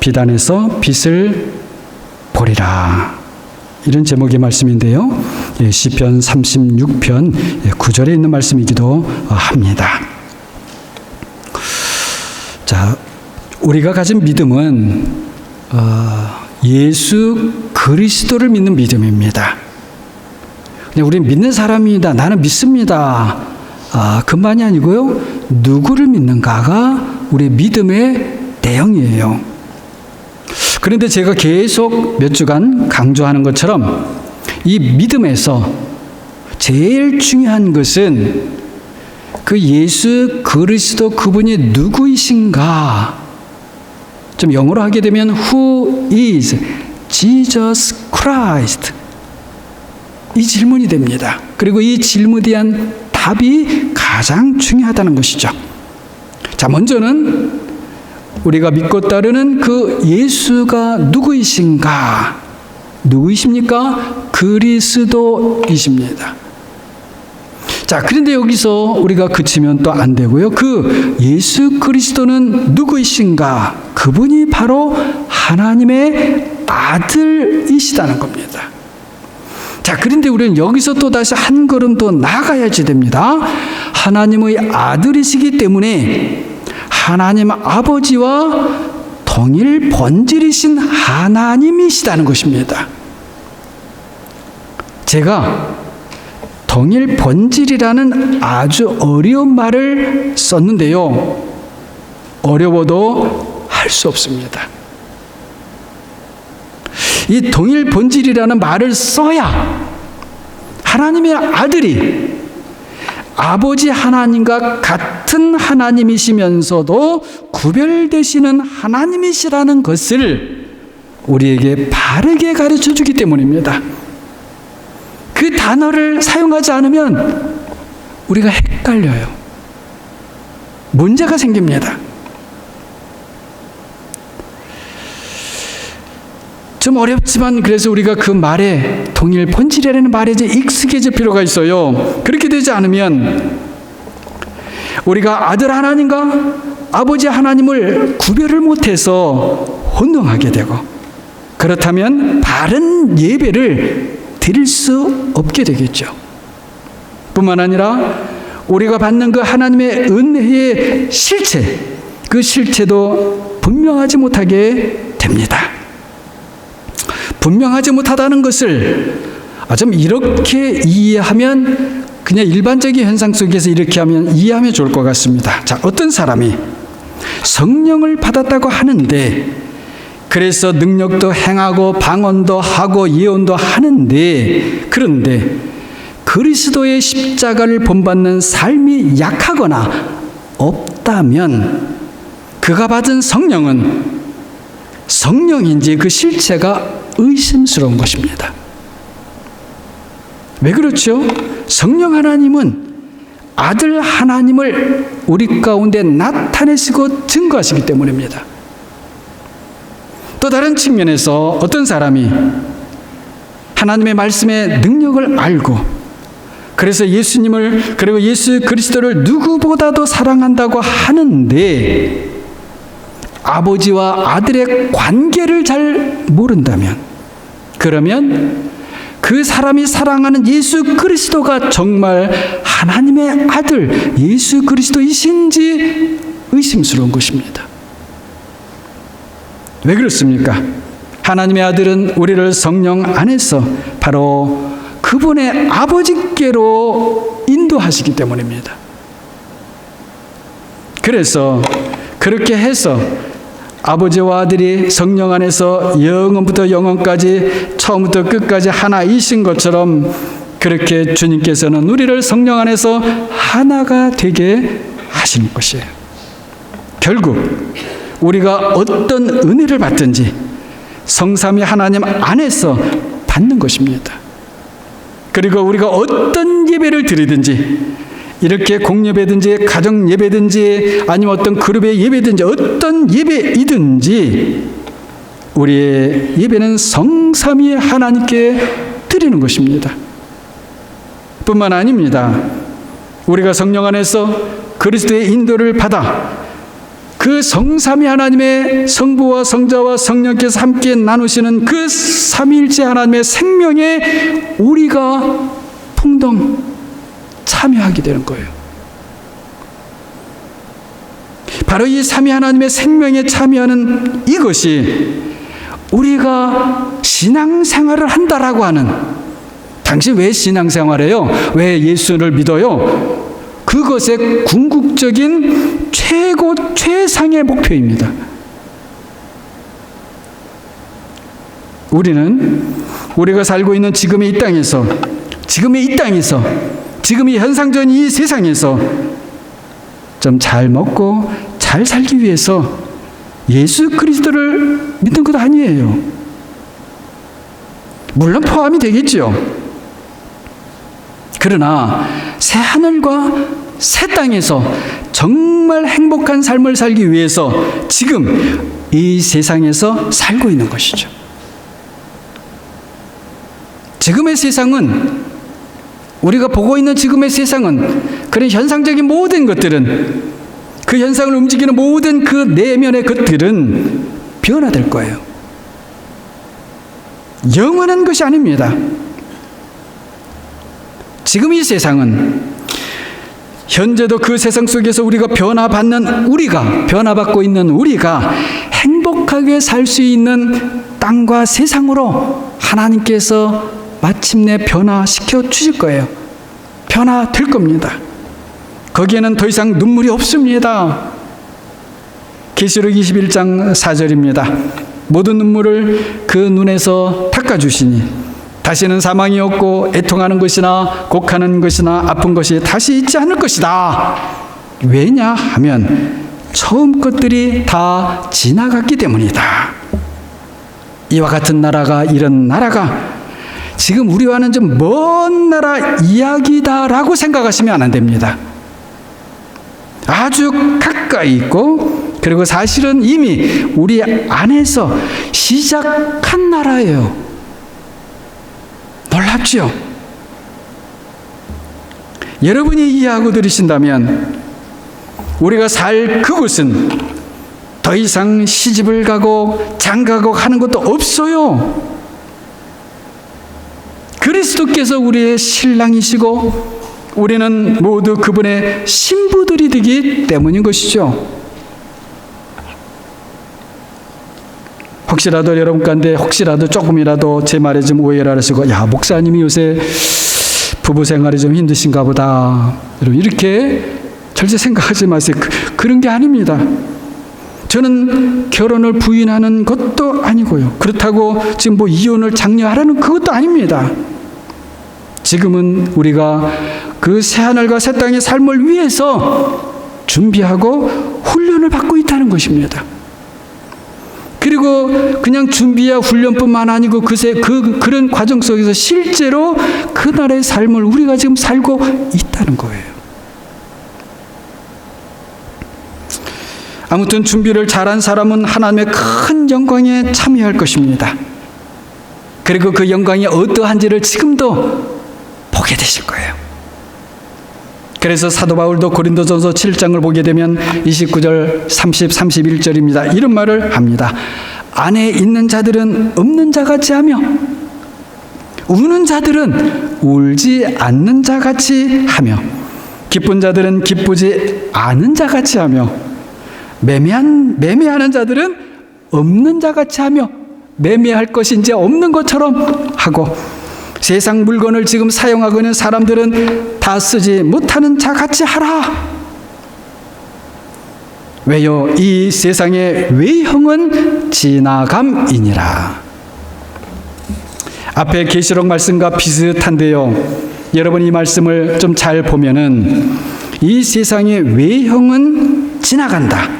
비단에서 빛을 보리라. 이런 제목의 말씀인데요. 시편 36편 9절에 있는 말씀이기도 합니다. 자, 우리가 가진 믿음은 예수 그리스도를 믿는 믿음입니다. 그냥 우리 믿는 사람이다, 나는 믿습니다, 그만이 아니고요, 누구를 믿는가가 우리 믿음의 내용이에요. 그런데 제가 계속 몇 주간 강조하는 것처럼 이 믿음에서 제일 중요한 것은 그 예수 그리스도 그분이 누구이신가, 좀 영어로 하게 되면 Who is Jesus Christ? 이 질문이 됩니다. 그리고 이 질문에 대한 답이 가장 중요하다는 것이죠. 자, 먼저는 우리가 믿고 따르는 그 예수가 누구이신가? 누구이십니까? 그리스도이십니다. 자, 그런데 여기서 우리가 그치면 또 안 되고요. 그 예수 그리스도는 누구이신가? 그분이 바로 하나님의 아들이시다는 겁니다. 자, 그런데 우리는 여기서 또 다시 한 걸음 더 나아가야지 됩니다. 하나님의 아들이시기 때문에 하나님 아버지와 동일 본질이신 하나님이시다는 것입니다. 제가 동일 본질이라는 아주 어려운 말을 썼는데요, 어려워도 할 수 없습니다. 이 동일 본질이라는 말을 써야 하나님의 아들이 아버지 하나님과 같은 하나님이시면서도 구별되시는 하나님이시라는 것을 우리에게 바르게 가르쳐 주기 때문입니다. 그 단어를 사용하지 않으면 우리가 헷갈려요. 문제가 생깁니다. 좀 어렵지만 그래서 우리가 그 말에 동일 본질이라는 말에 이제 익숙해질 필요가 있어요. 그렇게 되지 않으면 우리가 아들 하나님과 아버지 하나님을 구별을 못해서 혼동하게 되고, 그렇다면 바른 예배를 드릴 수 없게 되겠죠. 뿐만 아니라 우리가 받는 그 하나님의 은혜의 실체, 그 실체도 분명하지 못하게 됩니다. 분명하지 못하다는 것을 좀 이렇게 이해하면, 그냥 일반적인 현상 속에서 이렇게 하면 이해하면 좋을 것 같습니다. 자, 어떤 사람이 성령을 받았다고 하는데, 그래서 능력도 행하고 방언도 하고 예언도 하는데, 그런데 그리스도의 십자가를 본받는 삶이 약하거나 없다면 그가 받은 성령은 성령인지 그 실체가 의심스러운 것입니다. 왜 그렇죠? 성령 하나님은 아들 하나님을 우리 가운데 나타내시고 증거하시기 때문입니다. 또 다른 측면에서 어떤 사람이 하나님의 말씀의 능력을 알고, 그래서 예수님을, 그리고 예수 그리스도를 누구보다도 사랑한다고 하는데 아버지와 아들의 관계를 잘 모른다면, 그러면 그 사람이 사랑하는 예수 그리스도가 정말 하나님의 아들 예수 그리스도이신지 의심스러운 것입니다. 왜 그렇습니까? 하나님의 아들은 우리를 성령 안에서 바로 그분의 아버지께로 인도하시기 때문입니다. 그래서 그렇게 해서 아버지와 아들이 성령 안에서 영원부터 영원까지, 처음부터 끝까지 하나이신 것처럼, 그렇게 주님께서는 우리를 성령 안에서 하나가 되게 하시는 것이에요. 결국 우리가 어떤 은혜를 받든지 성삼위 하나님 안에서 받는 것입니다. 그리고 우리가 어떤 예배를 드리든지, 이렇게 공예배든지 가정 예배든지 아니면 어떤 그룹의 예배든지 어떤 예배이든지 우리의 예배는 성삼위 하나님께 드리는 것입니다. 뿐만 아닙니다. 우리가 성령 안에서 그리스도의 인도를 받아 그 성삼위 하나님의 성부와 성자와 성령께서 함께 나누시는 그 삼위일체 하나님의 생명에 우리가 풍덩 참여하게 되는 거예요. 바로 이 삼위 하나님의 생명에 참여하는 이것이 우리가 신앙생활을 한다라고 하는, 당신 왜 신앙생활해요? 왜 예수를 믿어요? 그것의 궁극적인 최상의 목표입니다. 우리가 살고 있는 지금의 이 땅에서, 지금의 현상적인 이 세상에서 좀 잘 먹고 잘 살기 위해서 예수 그리스도를 믿는 것 아니에요. 물론 포함이 되겠죠. 그러나 새 하늘과 새 땅에서 정말 행복한 삶을 살기 위해서 지금 이 세상에서 살고 있는 것이죠. 지금의 세상은, 우리가 보고 있는 지금의 세상은, 그런 현상적인 모든 것들은, 그 현상을 움직이는 모든 그 내면의 것들은 변화될 거예요. 영원한 것이 아닙니다. 지금 이 세상은, 현재도 그 세상 속에서 우리가 변화받고 있는 우리가 행복하게 살 수 있는 땅과 세상으로 하나님께서 마침내 변화시켜 주실 거예요. 변화될 겁니다. 거기에는 더 이상 눈물이 없습니다. 계시록 21장 4절입니다. 모든 눈물을 그 눈에서 닦아주시니 다시는 사망이 없고 애통하는 것이나 곡하는 것이나 아픈 것이 다시 있지 않을 것이다. 왜냐하면 처음 것들이 다 지나갔기 때문이다. 이와 같은 나라가, 이런 나라가 지금 우리와는 좀 먼 나라 이야기다라고 생각하시면 안 됩니다. 아주 가까이 있고, 그리고 사실은 이미 우리 안에서 시작한 나라예요. 놀랍죠? 여러분이 이해하고 들으신다면 우리가 살 그곳은 더 이상 시집을 가고 장가고 하는 것도 없어요. 그리스도께서 우리의 신랑이시고 우리는 모두 그분의 신부들이 되기 때문인 것이죠. 혹시라도 여러분 가운데 조금이라도 제 말에 좀 오해를 하시고, 야, 목사님이 요새 부부 생활이 좀 힘드신가 보다, 여러분 이렇게 절대 생각하지 마세요. 그런 게 아닙니다. 저는 결혼을 부인하는 것도 아니고요. 그렇다고 지금 이혼을 장려하라는 그것도 아닙니다. 지금은 우리가 그 새하늘과 새 땅의 삶을 위해서 준비하고 훈련을 받고 있다는 것입니다. 그리고 그냥 준비와 훈련뿐만 아니고 그런 과정 속에서 실제로 그 나라의 삶을 우리가 지금 살고 있다는 거예요. 아무튼 준비를 잘한 사람은 하나님의 큰 영광에 참여할 것입니다. 그리고 그 영광이 어떠한지를 지금도 보게 되실 거예요. 그래서 사도 바울도 고린도전서 7장을 보게 되면 29절, 30, 31절입니다. 이런 말을 합니다. 안에 있는 자들은 없는 자같이 하며 우는 자들은 울지 않는 자같이 하며 기쁜 자들은 기쁘지 않은 자같이 하며 매매하는 자들은 없는 자같이 하며 매매할 것이 이제 없는 것처럼 하고 세상 물건을 지금 사용하고 있는 사람들은 다 쓰지 못하는 자같이 하라. 왜요? 이 세상의 외형은 지나감이니라. 앞에 계시록 말씀과 비슷한데요. 여러분 이 말씀을 좀 잘 보면은 이 세상의 외형은 지나간다.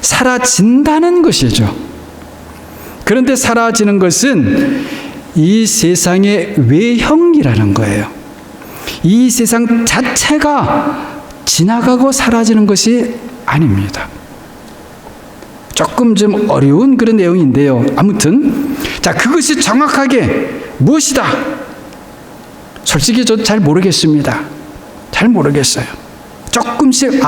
사라진다는 것이죠. 그런데 사라지는 것은 이 세상의 외형이라는 거예요. 이 세상 자체가 지나가고 사라지는 것이 아닙니다. 조금 좀 어려운 그런 내용인데요. 아무튼 그것이 정확하게 무엇이다? 솔직히 저 잘 모르겠습니다. 잘 모르겠어요. 조금씩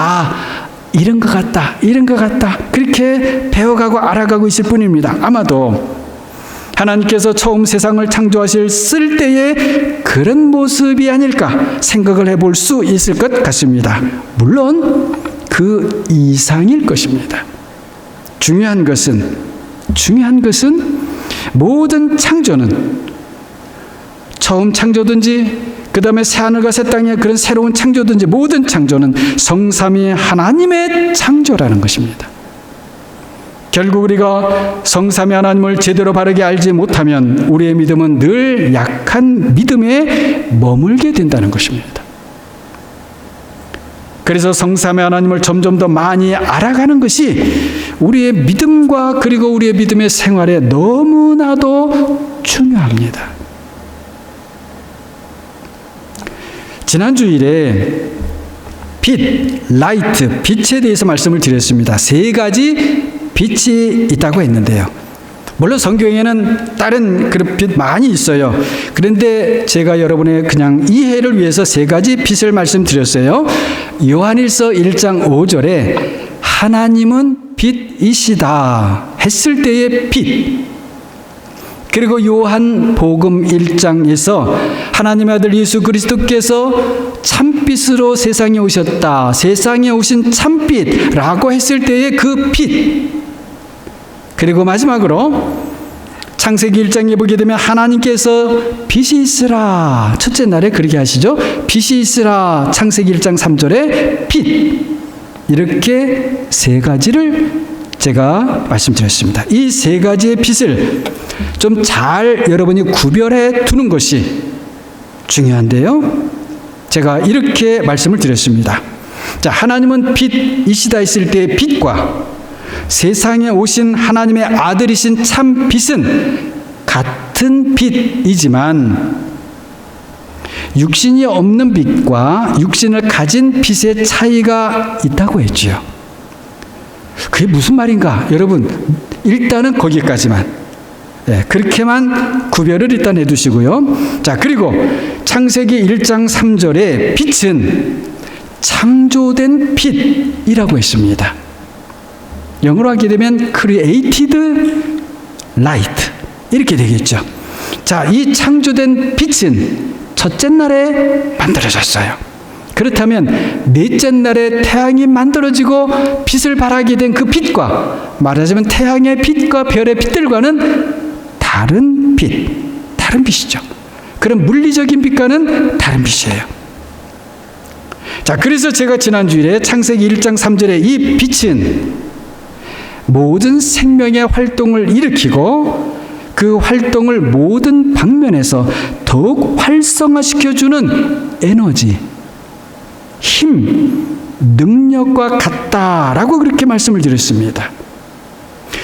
이런 것 같다, 이런 것 같다, 그렇게 배워가고 알아가고 있을 뿐입니다. 아마도 하나님께서 처음 세상을 창조하실 때의 그런 모습이 아닐까 생각을 해볼 수 있을 것 같습니다. 물론 그 이상일 것입니다. 중요한 것은 모든 창조는 처음 창조든지 그 다음에 새하늘과 새 땅의 그런 새로운 창조든지 모든 창조는 성삼위 하나님의 창조라는 것입니다. 결국 우리가 성삼위 하나님을 제대로 바르게 알지 못하면 우리의 믿음은 늘 약한 믿음에 머물게 된다는 것입니다. 그래서 성삼위 하나님을 점점 더 많이 알아가는 것이 우리의 믿음과 그리고 우리의 믿음의 생활에 너무나도 중요합니다. 지난 주일에 빛, 라이트, 빛에 대해서 말씀을 드렸습니다. 세 가지 빛이 있다고 했는데요. 물론 성경에는 다른 그런 빛 많이 있어요. 그런데 제가 여러분의 그냥 이해를 위해서 세 가지 빛을 말씀드렸어요. 요한일서 1장 5절에 하나님은 빛이시다 했을 때의 빛, 그리고 요한복음 1장에서 하나님의 아들 예수 그리스도께서 참빛으로 세상에 오셨다, 세상에 오신 참빛이라고 했을 때의 그 빛, 그리고 마지막으로 창세기 1장에 보게 되면 하나님께서 빛이 있으라, 첫째 날에 그렇게 하시죠. 빛이 있으라, 창세기 1장 3절에 빛, 이렇게 세 가지를 제가 말씀드렸습니다. 이 세 가지의 빛을 좀 잘 여러분이 구별해 두는 것이 중요한데요. 제가 이렇게 말씀을 드렸습니다. 자, 하나님은 빛이시다 했을 때의 빛과 세상에 오신 하나님의 아들이신 참 빛은 같은 빛이지만 육신이 없는 빛과 육신을 가진 빛의 차이가 있다고 했지요. 그게 무슨 말인가? 여러분, 일단은 거기까지만. 그렇게만 구별을 일단 해두시고요. 자, 그리고 창세기 1장 3절에 빛은 창조된 빛이라고 했습니다. 영어로 하게 되면 created light 이렇게 되겠죠. 자, 이 창조된 빛은 첫째 날에 만들어졌어요. 그렇다면 넷째 날에 태양이 만들어지고 빛을 발하게 된 그 빛과, 말하자면 태양의 빛과 별의 빛들과는 다른 빛이죠. 그런 물리적인 빛과는 다른 빛이에요. 자, 그래서 제가 지난주일에 창세기 1장 3절에 이 빛은 모든 생명의 활동을 일으키고 그 활동을 모든 방면에서 더욱 활성화시켜주는 에너지, 힘, 능력과 같다라고 그렇게 말씀을 드렸습니다.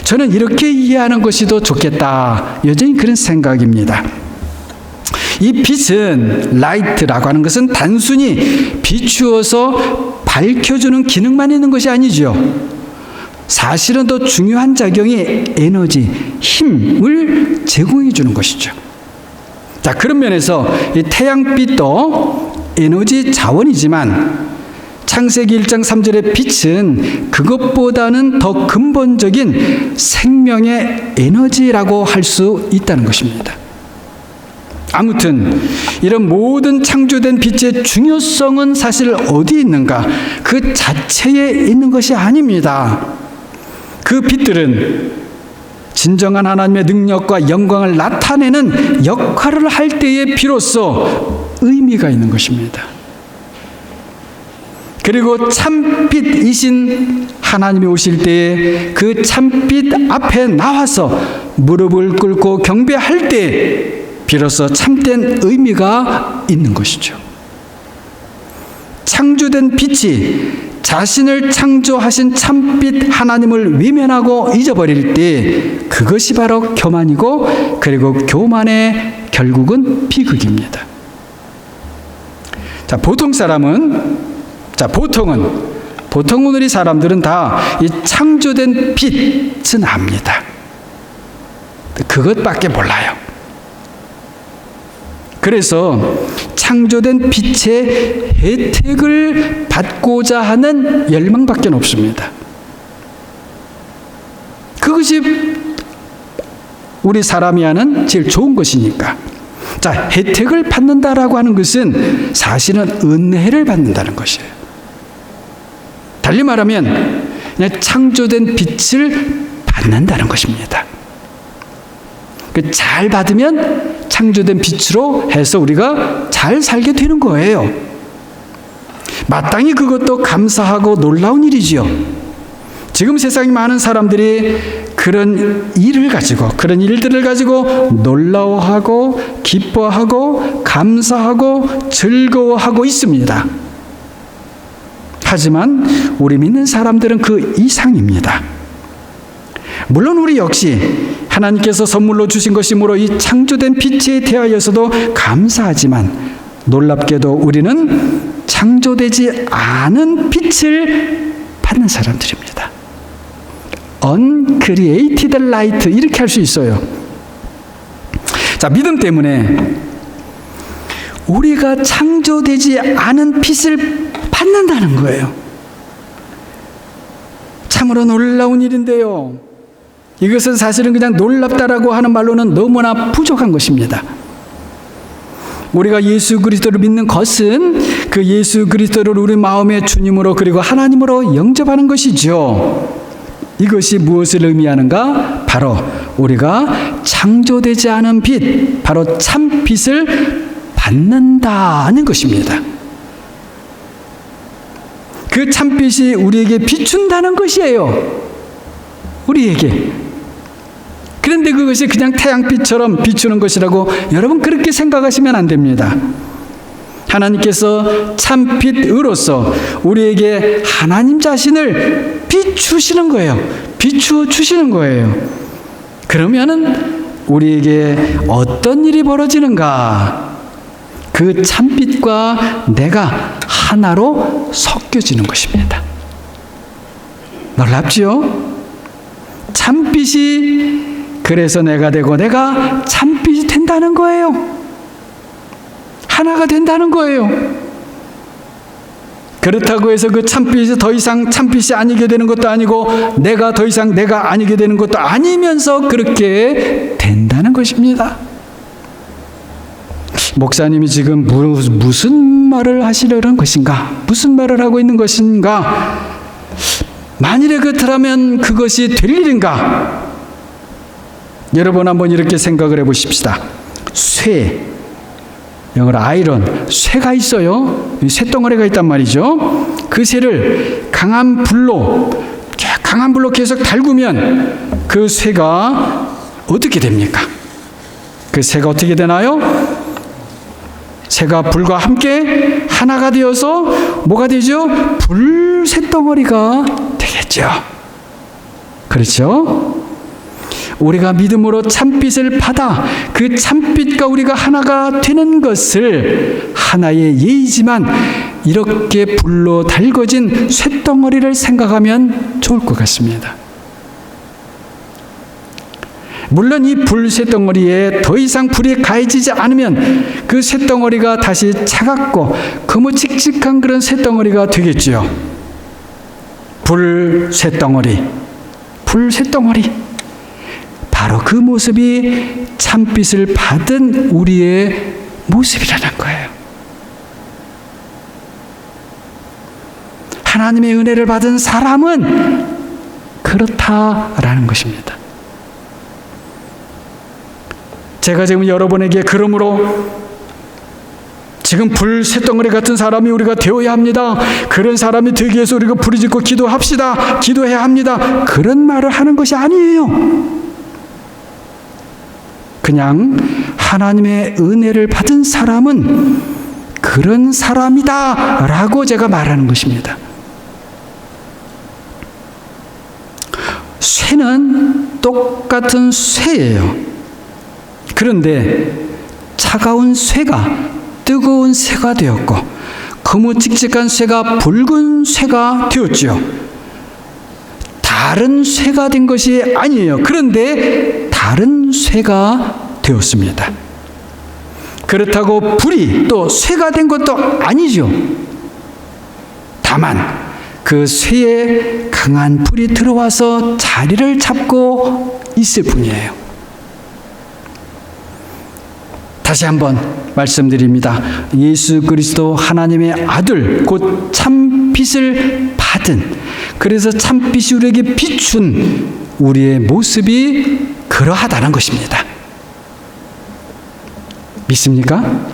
저는 이렇게 이해하는 것이 더 좋겠다, 여전히 그런 생각입니다. 이 빛은, 라이트라고 하는 것은 단순히 비추어서 밝혀주는 기능만 있는 것이 아니죠. 사실은 더 중요한 작용이 에너지, 힘을 제공해 주는 것이죠. 자, 그런 면에서 이 태양빛도 에너지 자원이지만 창세기 1장 3절의 빛은 그것보다는 더 근본적인 생명의 에너지라고 할 수 있다는 것입니다. 아무튼 이런 모든 창조된 빛의 중요성은 사실 어디에 있는가? 그 자체에 있는 것이 아닙니다. 그 빛들은 진정한 하나님의 능력과 영광을 나타내는 역할을 할 때에 비로소 의미가 있는 것입니다. 그리고 참빛이신 하나님이 오실 때에 그 참빛 앞에 나와서 무릎을 꿇고 경배할 때 비로소 참된 의미가 있는 것이죠. 창조된 빛이 자신을 창조하신 참빛 하나님을 외면하고 잊어버릴 때 그것이 바로 교만이고, 그리고 교만의 결국은 비극입니다. 자, 보통은 우리 사람들은 다 이 창조된 빛은 압니다. 그것밖에 몰라요. 그래서 창조된 빛의 혜택을 받고자 하는 열망밖에 없습니다. 그것이 우리 사람이 하는 제일 좋은 것이니까. 자, 혜택을 받는다라고 하는 것은 사실은 은혜를 받는다는 것이에요. 달리 말하면 그냥 창조된 빛을 받는다는 것입니다. 잘 받으면 창조된 빛으로 해서 우리가 잘 살게 되는 거예요. 마땅히 그것도 감사하고 놀라운 일이지요. 지금 세상에 많은 사람들이 그런 일들을 가지고 놀라워하고 기뻐하고 감사하고 즐거워하고 있습니다. 하지만 우리 믿는 사람들은 그 이상입니다. 물론 우리 역시 하나님께서 선물로 주신 것이므로 이 창조된 빛에 대하여서도 감사하지만 놀랍게도 우리는 창조되지 않은 빛을 받는 사람들입니다. uncreated light 이렇게 할 수 있어요. 자, 믿음 때문에 우리가 창조되지 않은 빛을 받는다는 거예요. 참으로 놀라운 일인데요. 이것은 사실은 그냥 놀랍다라고 하는 말로는 너무나 부족한 것입니다. 우리가 예수 그리스도를 믿는 것은 그 예수 그리스도를 우리 마음의 주님으로 그리고 하나님으로 영접하는 것이죠. 이것이 무엇을 의미하는가? 바로 우리가 창조되지 않은 빛, 바로 참 빛을 받는다는 것입니다. 그 참빛이 우리에게 비춘다는 것이에요. 우리에게. 그런데 그것이 그냥 태양빛처럼 비추는 것이라고 여러분 그렇게 생각하시면 안 됩니다. 하나님께서 참빛으로서 우리에게 하나님 자신을 비추시는 거예요. 비추어 주시는 거예요. 그러면은 우리에게 어떤 일이 벌어지는가? 그 참빛과 내가 하나로 섞여지는 것입니다. 놀랍지요? 참빛이 그래서 내가 되고 내가 참빛이 된다는 거예요. 하나가 된다는 거예요. 그렇다고 해서 그 참빛이 더 이상 참빛이 아니게 되는 것도 아니고 내가 더 이상 내가 아니게 되는 것도 아니면서 그렇게 된다는 것입니다. 목사님이 지금 무슨 말을 하시려는 것인가? 무슨 말을 하고 있는 것인가? 만일에 그렇다면 그것이 될 일인가? 여러분 한번 이렇게 생각을 해보십시다. 쇠, 영어로 아이런, 쇠가 있어요. 쇠덩어리가 있단 말이죠. 그 쇠를 강한 불로 계속 달구면 그 쇠가 어떻게 됩니까? 그 쇠가 어떻게 되나요? 쇠가 불과 함께 하나가 되어서 뭐가 되죠? 불 쇠덩어리가 되겠죠. 그렇죠? 우리가 믿음으로 참빛을 받아 그 참빛과 우리가 하나가 되는 것을 하나의 예이지만 이렇게 불로 달궈진 쇳덩어리를 생각하면 좋을 것 같습니다. 물론 이 불 쇳덩어리에 더 이상 불이 가해지지 않으면 그 쇳덩어리가 다시 차갑고 거무칙칙한 그런 쇳덩어리가 되겠지요. 불 쇳덩어리. 바로 그 모습이 참빛을 받은 우리의 모습이라는 거예요. 하나님의 은혜를 받은 사람은 그렇다라는 것입니다. 제가 지금 여러분에게 그러므로 지금 불 쇳덩어리 같은 사람이 우리가 되어야 합니다. 그런 사람이 되기 위해서 우리가 부르짖고 기도합시다. 기도해야 합니다. 그런 말을 하는 것이 아니에요. 그냥 하나님의 은혜를 받은 사람은 그런 사람이다 라고 제가 말하는 것입니다. 쇠는 똑같은 쇠예요. 그런데 차가운 쇠가 뜨거운 쇠가 되었고 거무칙칙한 쇠가 붉은 쇠가 되었죠. 다른 쇠가 된 것이 아니에요. 그런데 다른 쇠가 되었습니다. 그렇다고 불이 또 쇠가 된 것도 아니죠. 다만 그 쇠에 강한 불이 들어와서 자리를 잡고 있을 뿐이에요. 다시 한번 말씀드립니다. 예수 그리스도 하나님의 아들, 곧 참빛을 받은, 그래서 참빛이 우리에게 비춘 우리의 모습이 그러하다는 것입니다. 믿습니까?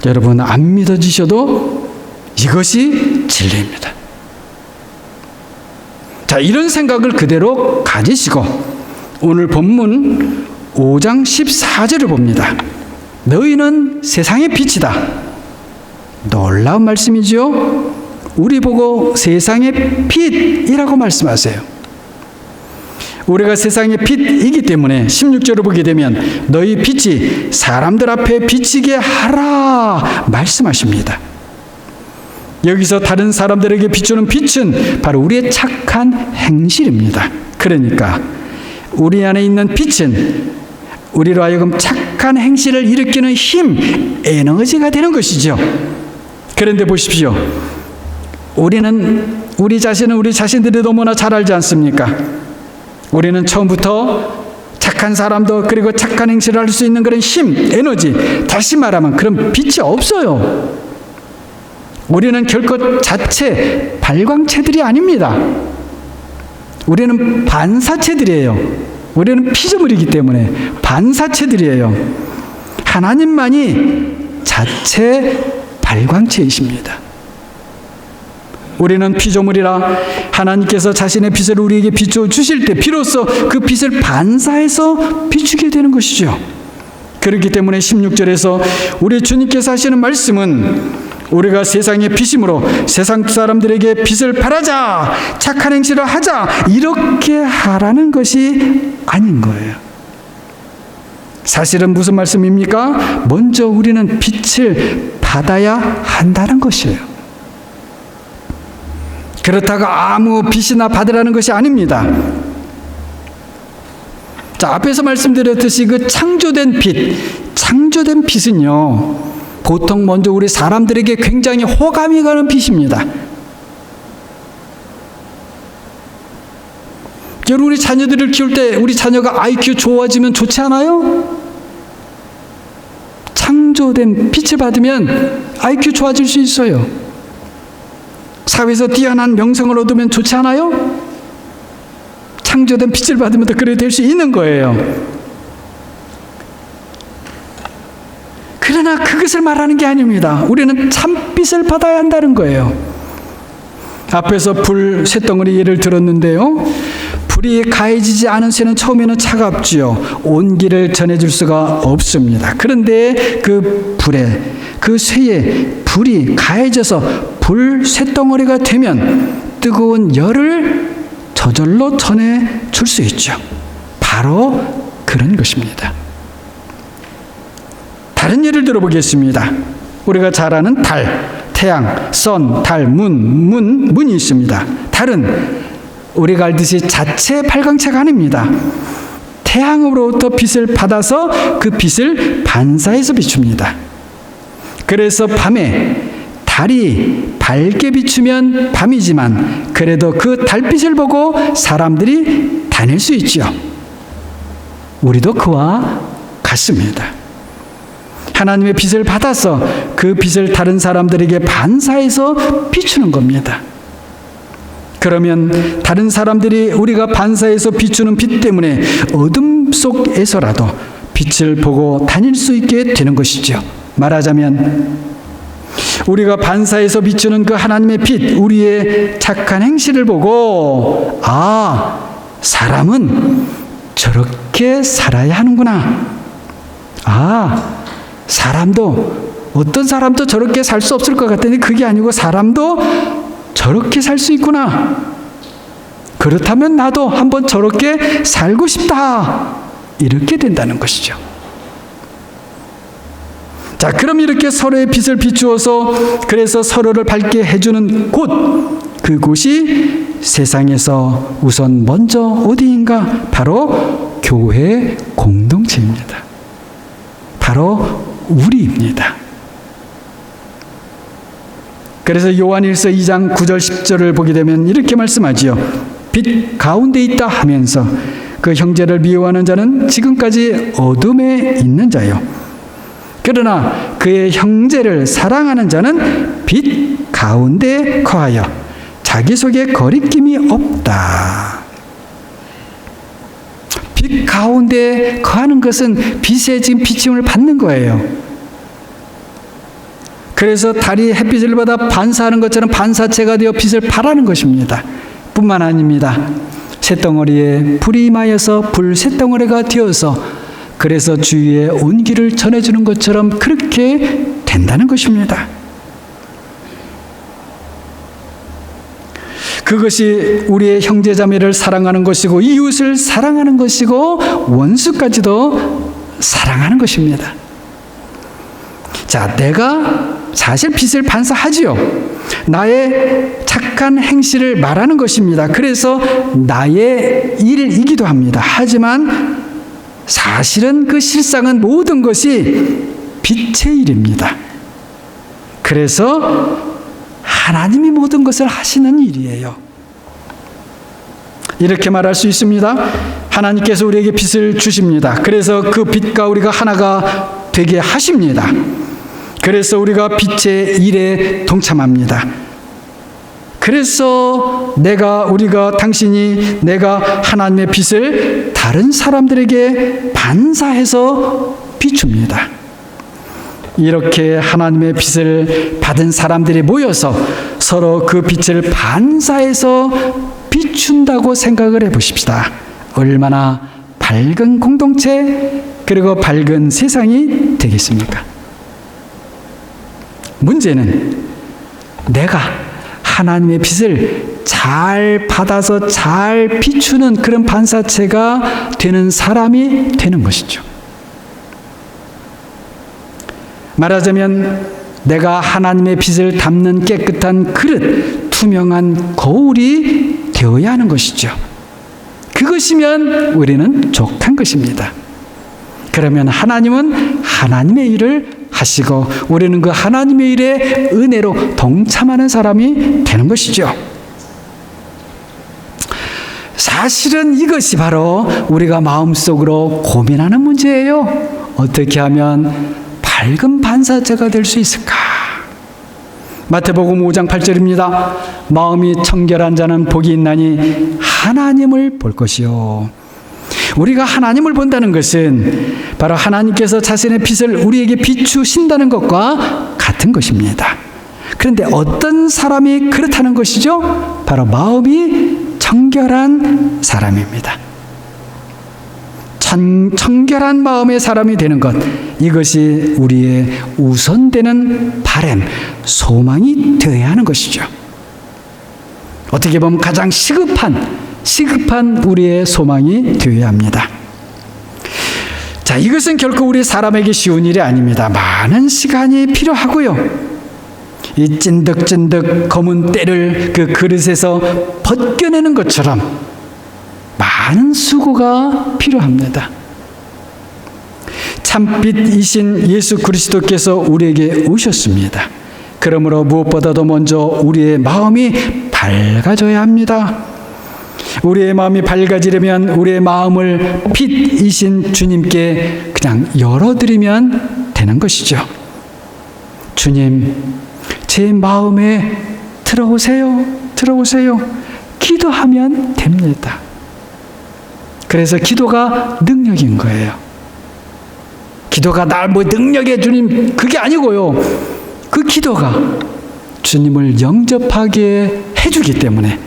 여러분, 안 믿어지셔도 이것이 진리입니다. 자, 이런 생각을 그대로 가지시고 오늘 본문 5장 14절을 봅니다. 너희는 세상의 빛이다. 놀라운 말씀이지요. 우리 보고 세상의 빛이라고 말씀하세요. 우리가 세상의 빛이기 때문에 16절을 보게 되면 너희 빛이 사람들 앞에 비치게 하라 말씀하십니다. 여기서 다른 사람들에게 비추는 빛은 바로 우리의 착한 행실입니다. 그러니까 우리 안에 있는 빛은 우리로 하여금 착한 행실을 일으키는 힘, 에너지가 되는 것이죠. 그런데 보십시오. 우리는 우리 자신은 우리 자신들이 너무나 잘 알지 않습니까? 우리는 처음부터 착한 사람도 그리고 착한 행실을 할 수 있는 그런 힘, 에너지, 다시 말하면 그런 빛이 없어요. 우리는 결코 자체 발광체들이 아닙니다. 우리는 반사체들이에요. 우리는 피조물이기 때문에 반사체들이에요. 하나님만이 자체 발광체이십니다. 우리는 피조물이라 하나님께서 자신의 빛을 우리에게 비추어 주실 때 비로소 그 빛을 반사해서 비추게 되는 것이죠. 그렇기 때문에 16절에서 우리 주님께서 하시는 말씀은 우리가 세상의 빛이므로 세상 사람들에게 빛을 발하자, 착한 행실을 하자, 이렇게 하라는 것이 아닌 거예요. 사실은 무슨 말씀입니까? 먼저 우리는 빛을 받아야 한다는 것이에요. 그렇다고 아무 빛이나 받으라는 것이 아닙니다. 자, 앞에서 말씀드렸듯이 그 창조된 빛은요, 보통 먼저 우리 사람들에게 굉장히 호감이 가는 빛입니다. 여러분, 우리 자녀들을 키울 때 우리 자녀가 IQ 좋아지면 좋지 않아요? 창조된 빛을 받으면 IQ 좋아질 수 있어요. 사회에서 뛰어난 명성을 얻으면 좋지 않아요? 창조된 빛을 받으면 더 그래 될 수 있는 거예요. 그러나 그것을 말하는 게 아닙니다. 우리는 참빛을 받아야 한다는 거예요. 앞에서 불 쇳덩어리 예를 들었는데요. 불이 가해지지 않은 쇠는 처음에는 차갑지요. 온기를 전해줄 수가 없습니다. 그런데 그 불에, 그 쇠에 불이 가해져서 불 쇳덩어리가 되면 뜨거운 열을 저절로 전해줄 수 있죠. 바로 그런 것입니다. 다른 예를 들어보겠습니다. 우리가 잘 아는 달, 태양, 선, 달, 문이 있습니다. 달은 우리가 알듯이 자체 발광체가 아닙니다. 태양으로부터 빛을 받아서 그 빛을 반사해서 비춥니다. 그래서 밤에 달이 밝게 비추면 밤이지만 그래도 그 달빛을 보고 사람들이 다닐 수 있죠. 우리도 그와 같습니다. 하나님의 빛을 받아서 그 빛을 다른 사람들에게 반사해서 비추는 겁니다. 그러면 다른 사람들이 우리가 반사해서 비추는 빛 때문에 어둠 속에서라도 빛을 보고 다닐 수 있게 되는 것이죠. 말하자면 우리가 반사해서 비추는 그 하나님의 빛, 우리의 착한 행실을 보고 아, 사람은 저렇게 살아야 하는구나. 아, 사람도 어떤 사람도 저렇게 살 수 없을 것 같은데 그게 아니고 사람도 저렇게 살 수 있구나. 그렇다면 나도 한번 저렇게 살고 싶다. 이렇게 된다는 것이죠. 자, 그럼 이렇게 서로의 빛을 비추어서 그래서 서로를 밝게 해주는 곳, 그곳이 세상에서 우선 먼저 어디인가? 바로 교회 공동체입니다. 바로 우리입니다. 그래서 요한일서 2장 9절 10절을 보게 되면 이렇게 말씀하지요. 빛 가운데 있다 하면서 그 형제를 미워하는 자는 지금까지 어둠에 있는 자요. 그러나 그의 형제를 사랑하는 자는 빛 가운데 거하여 자기 속에 거리낌이 없다. 빛 가운데 거하는 것은 빛에 지금 비침을 받는 거예요. 그래서 달이 햇빛을 받아 반사하는 것처럼 반사체가 되어 빛을 발하는 것입니다. 뿐만 아닙니다. 쇳덩어리에 불이 임하여서 불 쇳덩어리가 되어서 그래서 주위에 온기를 전해주는 것처럼 그렇게 된다는 것입니다. 그것이 우리의 형제자매를 사랑하는 것이고 이웃을 사랑하는 것이고 원수까지도 사랑하는 것입니다. 자, 내가 사실 빛을 반사하지요. 나의 착한 행실을 말하는 것입니다. 그래서 나의 일이기도 합니다. 하지만 사실은 그 실상은 모든 것이 빛의 일입니다. 그래서 하나님이 모든 것을 하시는 일이에요. 이렇게 말할 수 있습니다. 하나님께서 우리에게 빛을 주십니다. 그래서 그 빛과 우리가 하나가 되게 하십니다. 그래서 우리가 빛의 일에 동참합니다. 그래서 당신이 내가 하나님의 빛을 다른 사람들에게 반사해서 비춥니다. 이렇게 하나님의 빛을 받은 사람들이 모여서 서로 그 빛을 반사해서 비춘다고 생각을 해보십시다. 얼마나 밝은 공동체 그리고 밝은 세상이 되겠습니까? 문제는 내가 하나님의 빛을 잘 받아서 잘 비추는 그런 반사체가 되는 사람이 되는 것이죠. 말하자면 내가 하나님의 빛을 담는 깨끗한 그릇, 투명한 거울이 되어야 하는 것이죠. 그것이면 우리는 족한 것입니다. 그러면 하나님은 하나님의 일을 하시고 우리는 그 하나님의 일에 은혜로 동참하는 사람이 되는 것이죠. 사실은 이것이 바로 우리가 마음속으로 고민하는 문제예요. 어떻게 하면 밝은 반사체가 될 수 있을까? 마태복음 5장 8절입니다. 마음이 청결한 자는 복이 있나니 하나님을 볼 것이요. 우리가 하나님을 본다는 것은 바로 하나님께서 자신의 빛을 우리에게 비추신다는 것과 같은 것입니다. 그런데 어떤 사람이 그렇다는 것이죠? 바로 마음이 청결한 사람입니다. 청결한 마음의 사람이 되는 것, 이것이 우리의 우선되는 바람, 소망이 되어야 하는 것이죠. 어떻게 보면 가장 시급한 우리의 소망이 되어야 합니다. 자, 이것은 결코 우리 사람에게 쉬운 일이 아닙니다. 많은 시간이 필요하고요. 이 찐득찐득 검은 때를 그 그릇에서 벗겨내는 것처럼 많은 수고가 필요합니다. 참빛이신 예수 그리스도께서 우리에게 오셨습니다. 그러므로 무엇보다도 먼저 우리의 마음이 밝아져야 합니다. 우리의 마음이 밝아지려면 우리의 마음을 빛이신 주님께 그냥 열어드리면 되는 것이죠. 주님, 제 마음에 들어오세요. 기도하면 됩니다. 그래서 기도가 능력인 거예요. 기도가 날 능력의 주님, 그게 아니고요. 그 기도가 주님을 영접하게 해주기 때문에,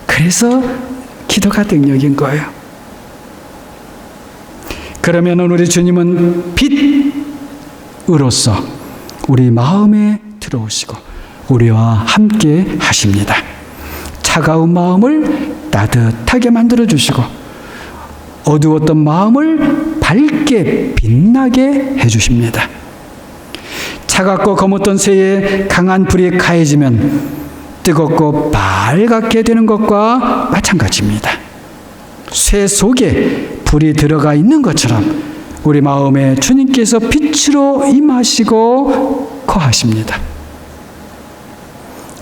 그래서 기도가 능력인 거예요. 그러면 우리 주님은 빛으로서 우리 마음에 들어오시고 우리와 함께 하십니다. 차가운 마음을 따뜻하게 만들어 주시고 어두웠던 마음을 밝게 빛나게 해주십니다. 차갑고 검었던 쇠에 강한 불이 가해지면 뜨겁고 빨갛게 되는 것과 마찬가지입니다. 쇠 속에 불이 들어가 있는 것처럼 우리 마음에 주님께서 빛으로 임하시고 거하십니다.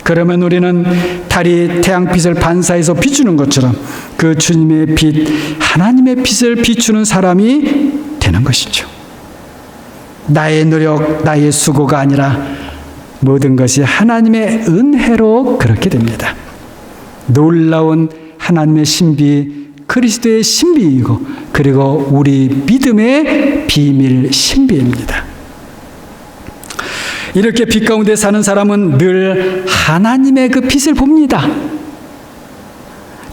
그러면 우리는 달이 태양빛을 반사해서 비추는 것처럼 그 주님의 빛, 하나님의 빛을 비추는 사람이 되는 것이죠. 나의 노력, 나의 수고가 아니라 모든 것이 하나님의 은혜로 그렇게 됩니다. 놀라운 하나님의 신비, 그리스도의 신비이고 그리고 우리 믿음의 비밀 신비입니다. 이렇게 빛 가운데 사는 사람은 늘 하나님의 그 빛을 봅니다.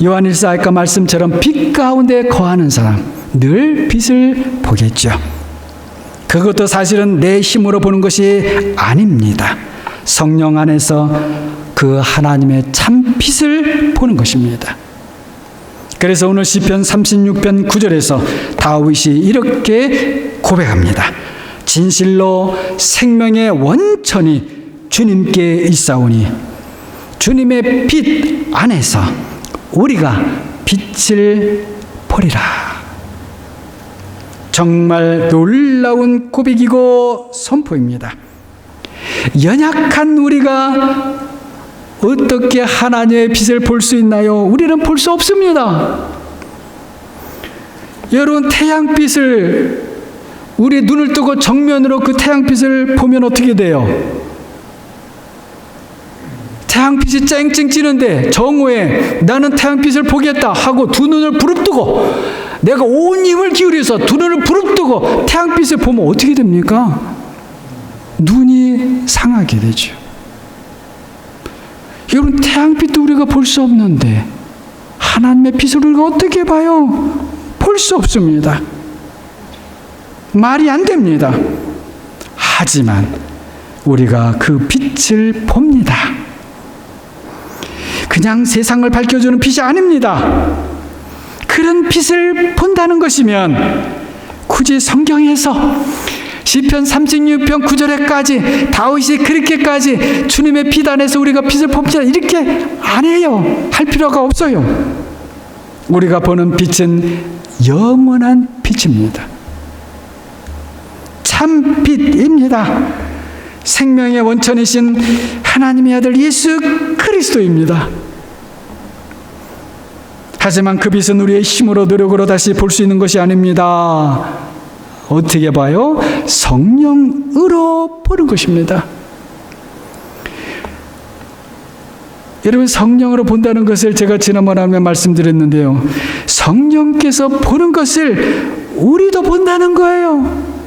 요한일서 아까 말씀처럼 빛 가운데 거하는 사람 늘 빛을 보겠죠. 그것도 사실은 내 힘으로 보는 것이 아닙니다. 성령 안에서 그 하나님의 참 빛을 보는 것입니다. 그래서 오늘 시편 36편 9절에서 다윗이 이렇게 고백합니다. 진실로 생명의 원천이 주님께 있사오니 주님의 빛 안에서 우리가 빛을 보리라. 정말 놀라운 고백이고 선포입니다. 연약한 우리가 어떻게 하나님의 빛을 볼 수 있나요? 우리는 볼 수 없습니다. 여러분, 태양빛을 우리 눈을 뜨고 정면으로 그 태양빛을 보면 어떻게 돼요? 태양빛이 쨍쨍 찌는데 정오에 나는 태양빛을 보겠다 하고 두 눈을 부릅뜨고 내가 온 힘을 기울여서 두 눈을 부릅뜨고 태양빛을 보면 어떻게 됩니까? 눈이 상하게 되죠. 여러분, 태양빛도 우리가 볼 수 없는데 하나님의 빛을 우리가 어떻게 봐요? 볼 수 없습니다. 말이 안 됩니다. 하지만 우리가 그 빛을 봅니다. 그냥 세상을 밝혀주는 빛이 아닙니다. 그런 빛을 본다는 것이면 굳이 성경에서 시편 36편 9절에까지 다윗이 그렇게까지 주님의 빛 안에서 우리가 빛을 봅니다 이렇게 안 해요. 할 필요가 없어요. 우리가 보는 빛은 영원한 빛입니다. 참 빛입니다. 생명의 원천이신 하나님의 아들 예수 그리스도입니다. 하지만 그 빛은 우리의 힘으로 노력으로 다시 볼 수 있는 것이 아닙니다. 어떻게 봐요? 성령으로 보는 것입니다. 여러분, 성령으로 본다는 것을 제가 지난번에 말씀드렸는데요. 성령께서 보는 것을 우리도 본다는 거예요.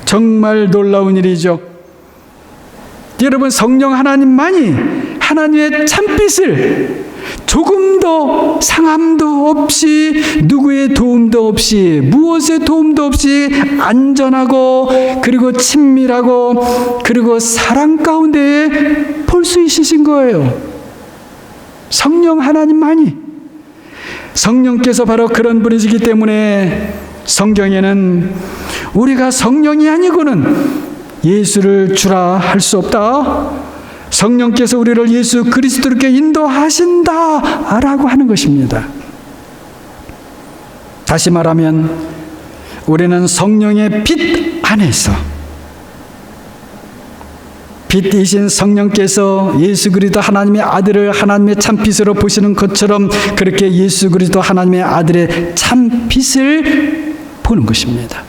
정말 놀라운 일이죠. 여러분, 성령 하나님만이 하나님의 참빛을 조금도 상함도 없이 누구의 도움도 없이 무엇의 도움도 없이 안전하고 그리고 친밀하고 그리고 사랑 가운데 볼 수 있으신 거예요. 성령 하나님만이. 성령께서 바로 그런 분이시기 때문에 성경에는 우리가 성령이 아니고는 예수를 주라 할 수 없다. 성령께서 우리를 예수 그리스도께 인도하신다라고 하는 것입니다. 다시 말하면 우리는 성령의 빛 안에서 빛이신 성령께서 예수 그리스도 하나님의 아들을 하나님의 참빛으로 보시는 것처럼 그렇게 예수 그리스도 하나님의 아들의 참빛을 보는 것입니다.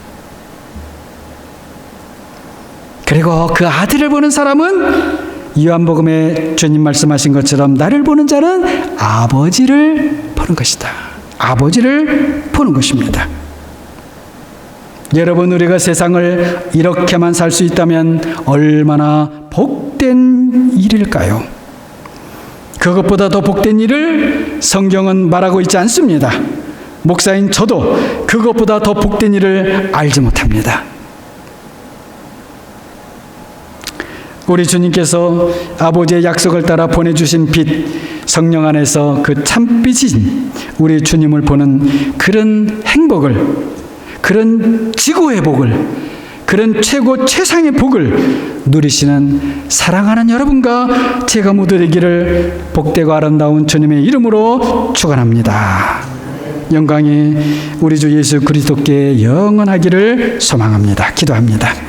그리고 그 아들을 보는 사람은 요한복음에 주님 말씀하신 것처럼 나를 보는 자는 아버지를 보는 것이다. 아버지를 보는 것입니다. 여러분, 우리가 세상을 이렇게만 살 수 있다면 얼마나 복된 일일까요? 그것보다 더 복된 일을 성경은 말하고 있지 않습니다. 목사인 저도 그것보다 더 복된 일을 알지 못합니다. 우리 주님께서 아버지의 약속을 따라 보내주신 빛, 성령 안에서 그 참빛인 우리 주님을 보는 그런 행복을, 그런 지구의 복을, 그런 최고 최상의 복을 누리시는 사랑하는 여러분과 제가 모두 되기를 복되고 아름다운 주님의 이름으로 축원합니다. 영광이 우리 주 예수 그리스도께 영원하기를 소망합니다. 기도합니다.